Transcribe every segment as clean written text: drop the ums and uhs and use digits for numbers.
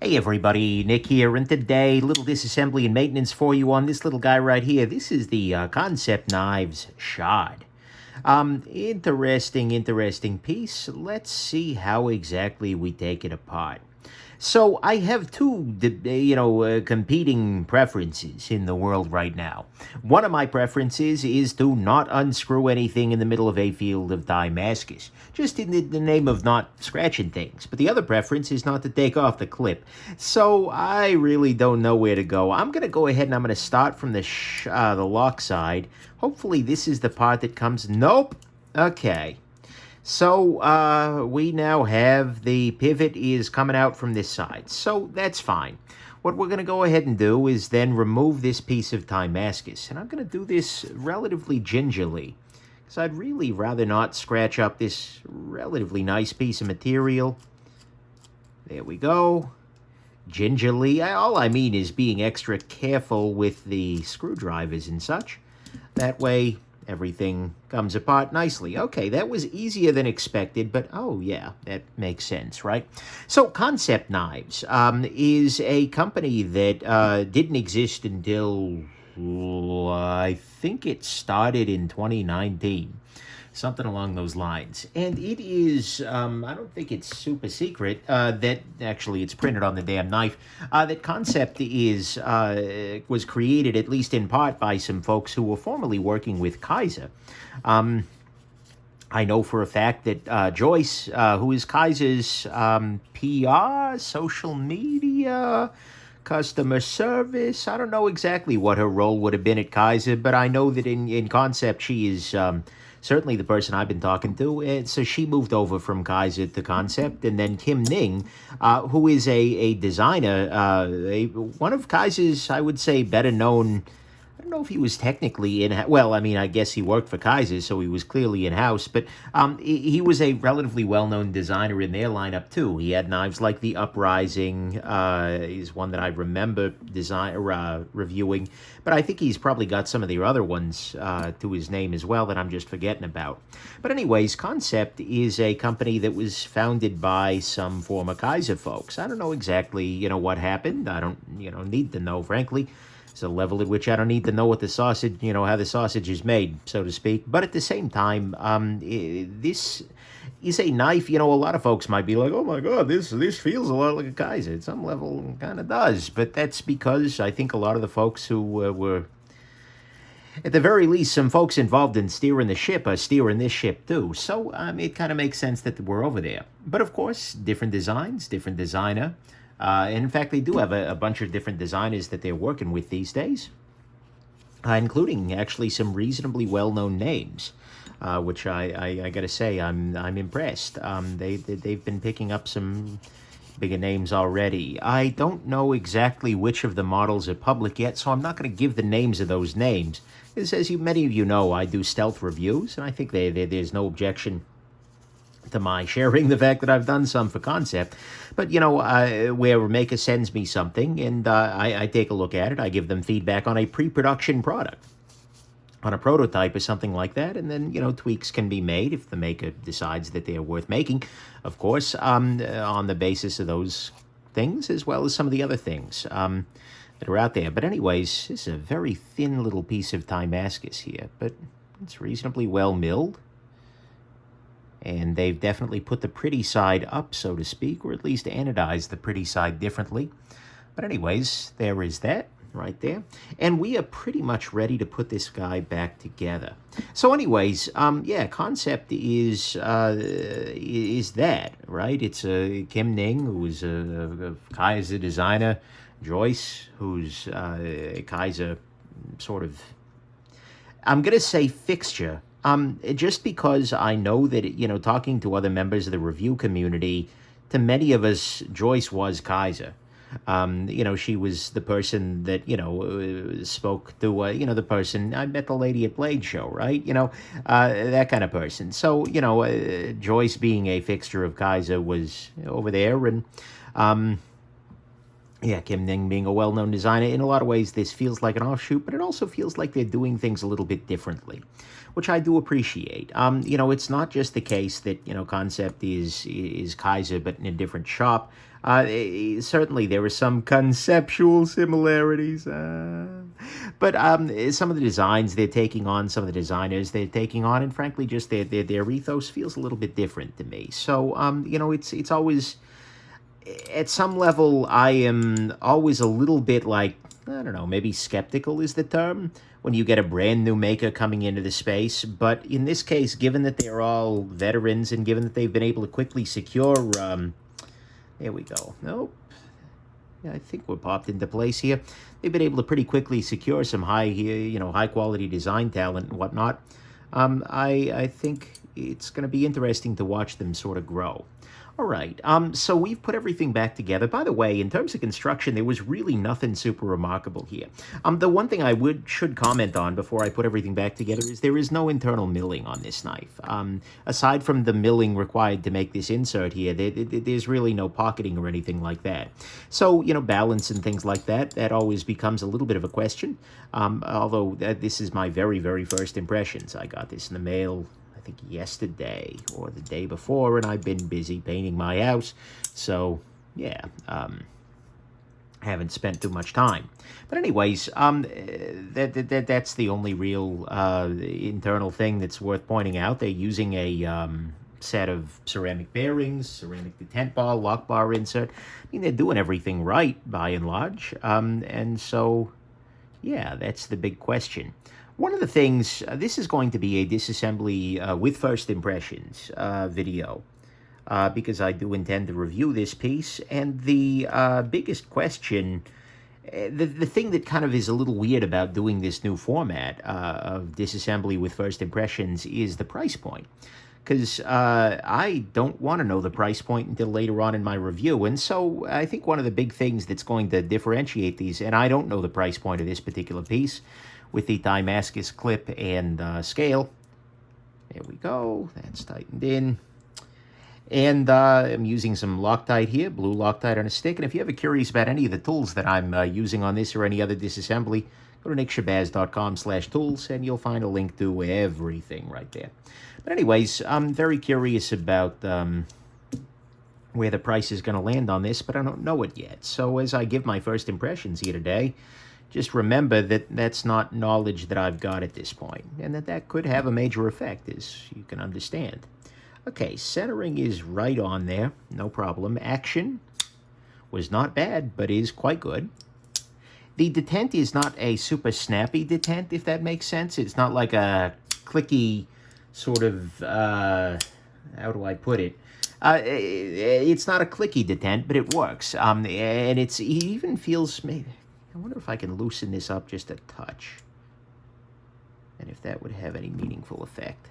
Hey everybody, Nick here, and today, little disassembly and maintenance for you on this little guy right here. This is the Kansept Knives Shard. Interesting piece. Let's see how exactly we take it apart. So I have two, competing preferences in the world right now. One of my preferences is to not unscrew anything in the middle of a field of Damascus, just in the name of not scratching things. But the other preference is not to take off the clip. So I really don't know where to go. I'm going to go ahead and I'm going to start from the lock side. Hopefully this is the part that comes. Nope. Okay. So we now have the pivot is coming out from this side. So that's fine. What we're going to go ahead and do is then remove this piece of Damascus. And I'm going to do this relatively gingerly, because I'd really rather not scratch up this relatively nice piece of material. There we go. Gingerly. All I mean is being extra careful with the screwdrivers and such. That way everything comes apart nicely. Okay, that was easier than expected, but oh yeah, that makes sense, right? So Kansept Knives is a company that didn't exist until, I think it started in 2019. Something along those lines. And it is, I don't think it's super secret, that actually it's printed on the damn knife, that Kansept was created, at least in part, by some folks who were formerly working with Kaiser. I know for a fact that Joyce, who is Kaiser's PR, social media, customer service, I don't know exactly what her role would have been at Kaiser, but I know that in Kansept she is certainly the person I've been talking to. And so she moved over from Kaiser to Kansept, and then Kim Ning, who is a designer, one of Kaiser's, I would say, better known. I don't know if he was technically well, I mean, I guess he worked for Kaiser, so he was clearly in-house, but he was a relatively well-known designer in their lineup, too. He had knives like the Uprising, is one that I remember reviewing, but I think he's probably got some of the other ones to his name as well that I'm just forgetting about. But anyways, Kansept is a company that was founded by some former Kaiser folks. I don't know exactly, what happened. I don't, need to know, frankly. It's a level at which I don't need to know what the sausage, how the sausage is made, so to speak. But at the same time, this is a knife. A lot of folks might be like, "Oh my God, this feels a lot like a Kaiser." At some level, it kind of does. But that's because I think a lot of the folks who were, at the very least, some folks involved in steering the ship are steering this ship too. So it kind of makes sense that we're over there. But of course, different designs, different designer. And in fact, they do have a bunch of different designers that they're working with these days, including actually some reasonably well-known names, which I got to say I'm impressed. They've been picking up some bigger names already. I don't know exactly which of the models are public yet, so I'm not going to give the names of those names. Because as many of you know, I do stealth reviews, and I think there's no objection to my sharing the fact that I've done some for Kansept. But, where a maker sends me something and I take a look at it, I give them feedback on a pre-production product, on a prototype or something like that, and then, tweaks can be made if the maker decides that they're worth making, of course, on the basis of those things, as well as some of the other things that are out there. But anyways, this is a very thin little piece of Damascus here, but it's reasonably well milled. And they've definitely put the pretty side up, so to speak, or at least anodized the pretty side differently. But anyways, there is that right there. And we are pretty much ready to put this guy back together. So anyways, Kansept is that, right? It's Kim Ning, who's a Kaiser designer, Joyce, who's a Kaiser sort of, I'm going to say fixture. Just because I know that, talking to other members of the review community, to many of us, Joyce was Kaiser. She was the person that, spoke to, the person, I met the lady at Blade Show, right? That kind of person. So, Joyce being a fixture of Kaiser was over there. And Yeah, Kim Ning being a well-known designer, in a lot of ways this feels like an offshoot, but it also feels like they're doing things a little bit differently, which I do appreciate. It's not just the case that, Kansept is Kaiser, but in a different shop. Certainly there are some conceptual similarities, but some of the designs they're taking on, some of the designers they're taking on, and frankly, just their ethos feels a little bit different to me. So, it's always, at some level, I am always a little bit like, I don't know, maybe skeptical is the term, when you get a brand new maker coming into the space. But in this case, given that they're all veterans and given that they've been able to quickly secure, there we go. Nope. Yeah, I think we're popped into place here. They've been able to pretty quickly secure some high quality design talent and whatnot. I think it's going to be interesting to watch them sort of grow. All right, so we've put everything back together. By the way, in terms of construction, there was really nothing super remarkable here. The one thing I should comment on before I put everything back together is there is no internal milling on this knife. Aside from the milling required to make this insert here, there's really no pocketing or anything like that. So, balance and things like that always becomes a little bit of a question. Although this is my very, very first impressions. I got this in the mail, I think yesterday or the day before, and I've been busy painting my house, so yeah, haven't spent too much time. But anyways, that's the only real internal thing that's worth pointing out. They're using a set of ceramic bearings, ceramic detent bar, lock bar insert. I mean, they're doing everything right by and large, and so yeah, that's the big question. One of the things, this is going to be a disassembly with first impressions video, because I do intend to review this piece. And the biggest question, the thing that kind of is a little weird about doing this new format of disassembly with first impressions is the price point. Because I don't want to know the price point until later on in my review. And so I think one of the big things that's going to differentiate these, and I don't know the price point of this particular piece, with the Damascus clip and scale. There we go. That's tightened in. And I'm using some Loctite here, blue Loctite on a stick. And if you're ever curious about any of the tools that I'm using on this or any other disassembly, go to nickshabazz.com/tools, and you'll find a link to everything right there. But anyways, I'm very curious about where the price is going to land on this, but I don't know it yet. So as I give my first impressions here today, just remember that that's not knowledge that I've got at this point, and that could have a major effect, as you can understand. Okay, centering is right on there, no problem. Action was not bad, but is quite good. The detent is not a super snappy detent, if that makes sense. It's not like a clicky sort of, how do I put it? It's not a clicky detent, but it works. And it even feels, maybe, I wonder if I can loosen this up just a touch, and if that would have any meaningful effect.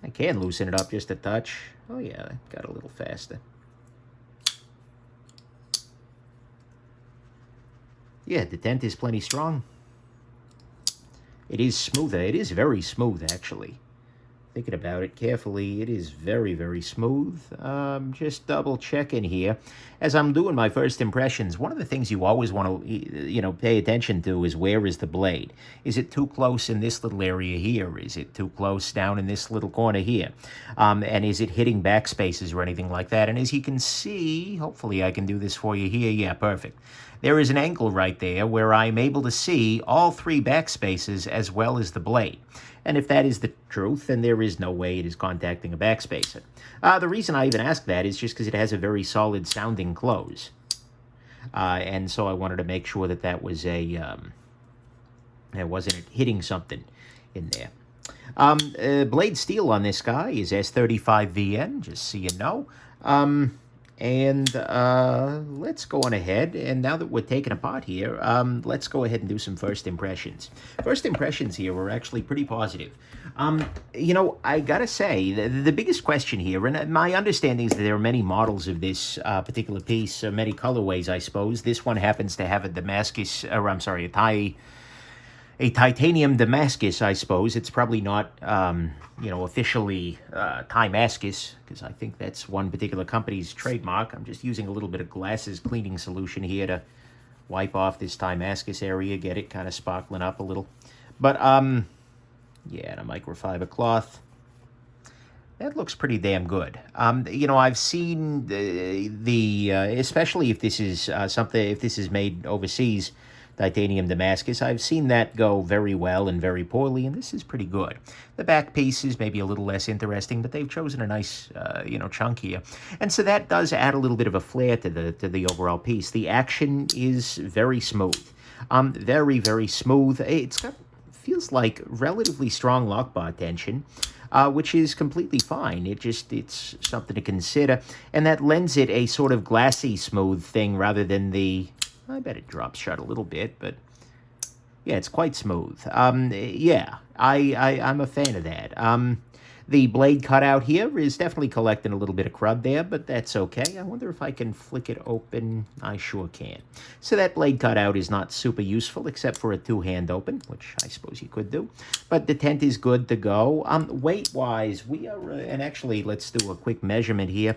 I can loosen it up just a touch. Oh yeah, that got a little faster. Yeah, the detent is plenty strong. It is smoother. It is very smooth, actually. Thinking about it carefully, it is very, very smooth. Just double checking here. As I'm doing my first impressions, one of the things you always want to, pay attention to is, where is the blade? Is it too close in this little area here? Is it too close down in this little corner here? And is it hitting backspaces or anything like that? And as you can see, hopefully I can do this for you here. Yeah, perfect. There is an angle right there where I'm able to see all three backspaces as well as the blade. And if that is the truth, then there is no way it is contacting a backspacer. The reason I even ask that is just because it has a very solid sounding close. And so I wanted to make sure that that was that wasn't hitting something in there. Blade steel on this guy is S35VN, just so you know. And let's go on ahead, and now that we're taking apart here, let's go ahead and do some first impressions. First impressions here were actually pretty positive. I gotta say, the biggest question here, and my understanding is that there are many models of this particular piece, many colorways, I suppose. This one happens to have a Damascus, or I'm sorry, a a Titanium Damascus, I suppose. It's probably not, officially Damascus, because I think that's one particular company's trademark. I'm just using a little bit of glasses cleaning solution here to wipe off this Damascus area, get it kind of sparkling up a little. But, yeah, and a microfiber cloth. That looks pretty damn good. I've seen especially if this is if this is made overseas, Titanium Damascus, I've seen that go very well and very poorly, and this is pretty good. The back piece is maybe a little less interesting, but they've chosen a nice, chunk here. And so that does add a little bit of a flair to the overall piece. The action is very smooth. Very, very smooth. Feels like relatively strong lockbar tension, which is completely fine. It's something to consider. And that lends it a sort of glassy smooth thing rather than I bet it drops shut a little bit, but yeah, it's quite smooth. I'm a fan of that. The blade cutout here is definitely collecting a little bit of crud there, but that's okay. I wonder if I can flick it open. I sure can. So that blade cutout is not super useful, except for a two-hand open, which I suppose you could do. But the tent is good to go. Weight-wise, we are, and actually, let's do a quick measurement here.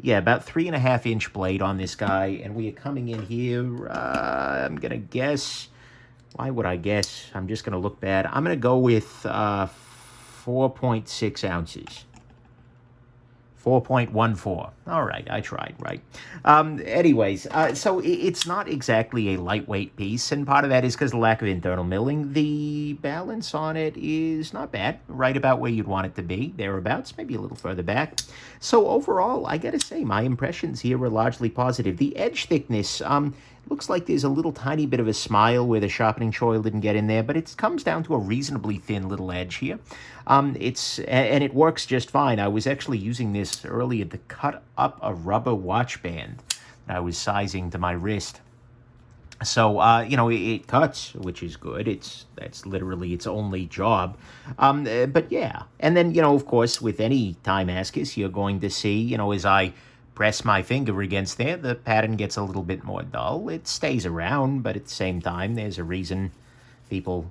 Yeah, about 3.5-inch blade on this guy, and we are coming in here, I'm going to guess, why would I guess? I'm just going to look bad. I'm going to go with 4.6 ounces. 4.14. All right, I tried, right? So it's not exactly a lightweight piece, and part of that is because of the lack of internal milling. The balance on it is not bad, right about where you'd want it to be, thereabouts, maybe a little further back. So overall, I gotta say, my impressions here were largely positive. The edge thickness, looks like there's a little tiny bit of a smile where the sharpening choil didn't get in there, but it comes down to a reasonably thin little edge here. And it works just fine. I was actually using this earlier to cut up a rubber watch band that I was sizing to my wrist. So, it cuts, which is good. That's literally its only job. But yeah. And then, of course, with any Damascus, you're going to see, as I press my finger against there, the pattern gets a little bit more dull. It stays around, but at the same time, there's a reason people,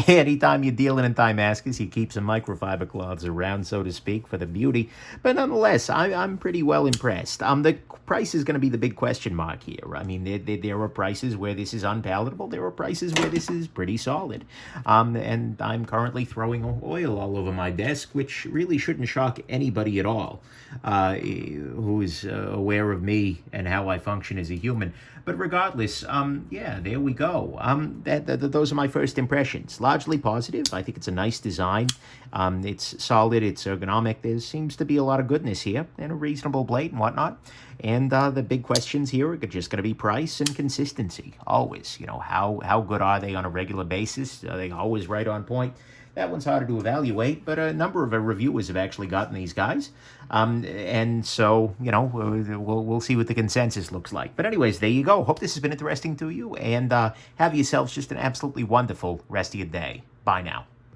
anytime you're dealing in Damascus, you keep some microfiber cloths around, so to speak, for the beauty. But nonetheless, I'm pretty well impressed. The price is going to be the big question mark here. I mean, there are prices where this is unpalatable. There are prices where this is pretty solid. And I'm currently throwing oil all over my desk, which really shouldn't shock anybody at all who is aware of me and how I function as a human. But regardless, there we go. Those are my first impressions. Largely positive. I think it's a nice design. It's solid. It's ergonomic. There seems to be a lot of goodness here and a reasonable blade and whatnot. And the big questions here are just going to be price and consistency. Always. How good are they on a regular basis? Are they always right on point? That one's harder to evaluate, but a number of reviewers have actually gotten these guys. And so, we'll see what the consensus looks like. But anyways, there you go. Hope this has been interesting to you, and have yourselves just an absolutely wonderful rest of your day. Bye now.